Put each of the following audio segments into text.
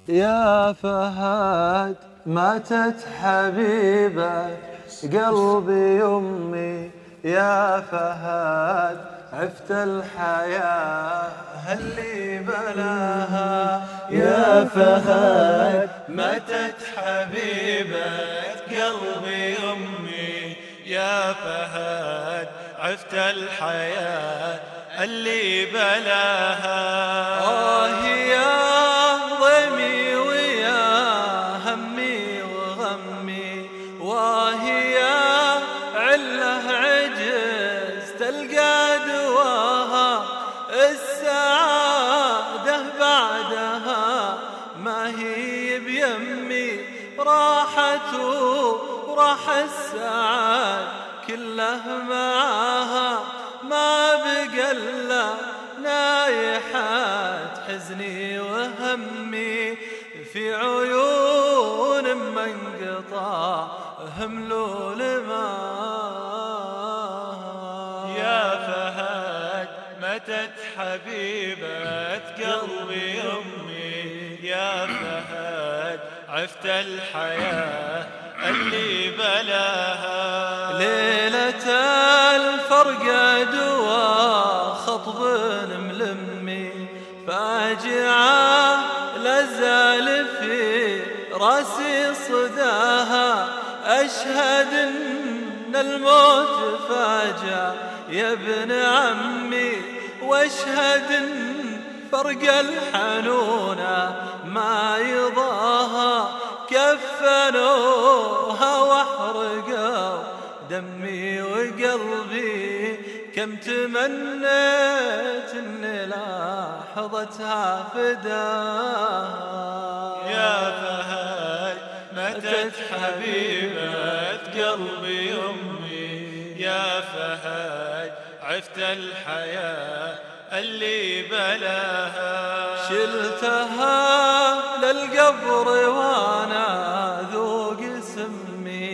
يا فهد ماتت حبيبة قلبي أمي، يا فهد عفت الحياة هاللي بلاها. يا فهد ماتت حبيبة قلبي أمي، يا فهد عفت الحياة اللي بلاها. يا ضيمي ويا همي وغمي، يا عله عجز تلقى دواها. السعادة بعدها ما هي بيمي، راحت وراح السعاد كله معاها. ما بقى الا نايحات حزني وهمي في عيون من قطع هملول ماها. يا فهد ماتت حبيبة قلبي أمي، يا فهد عفت الحياة اللي بلاها. ليلة الفرقة دوا خطب ملمي، فاجعة لازال في راسي صداها. أشهد أن الموت فاجع يا ابن عمي، واشهد أن فرق الحنونة ما يضاها. كفنوها واحرقوا دمي وقلبي، كم تمنيت اني لحظتها فداها. يا فهد ماتت حبيبة قلبي أمي، يا فهد عفت الحياة اللي بلاها. شلتها للقبر وانا ذوق سمي،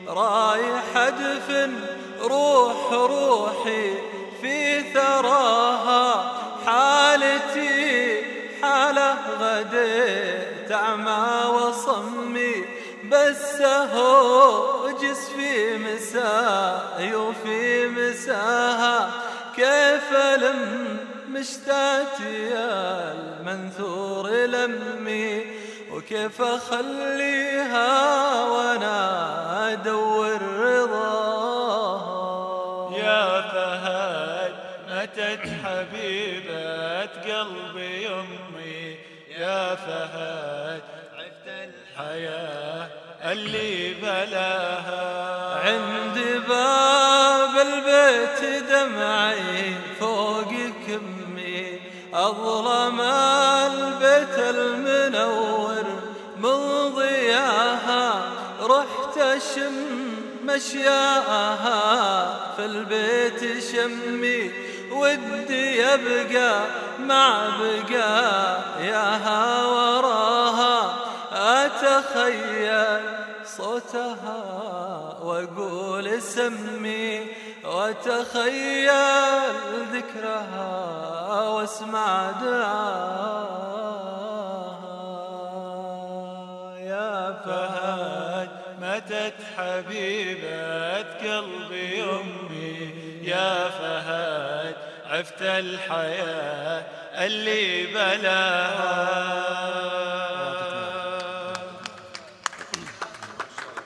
رايح ادفن روحي في ثراها. حالتي حاله غديت اعمى وصمي، بس هو جس في مساي وفي مساها. كيف لم مشتاتي المنثور لمي، وكيف اخليها وانا ادور رضاها. يا فهد ماتت حبيبة قلبي امي، يا فهد عفت الحياة اللي بلاها. عند باب البيت دمعي فوق كمي، أظلم البيت المنور من ضياها. رحت أشم مشياها في البيت شمي، ودي يبقى مع بقاياها وراها. أتخيل صوتها وأقول سمي، وأتخيل ذكرها واسمع دعاها. يا فهد ماتت حبيبة قلبي أمي، يا فهد عفت الحياة اللي بلاها.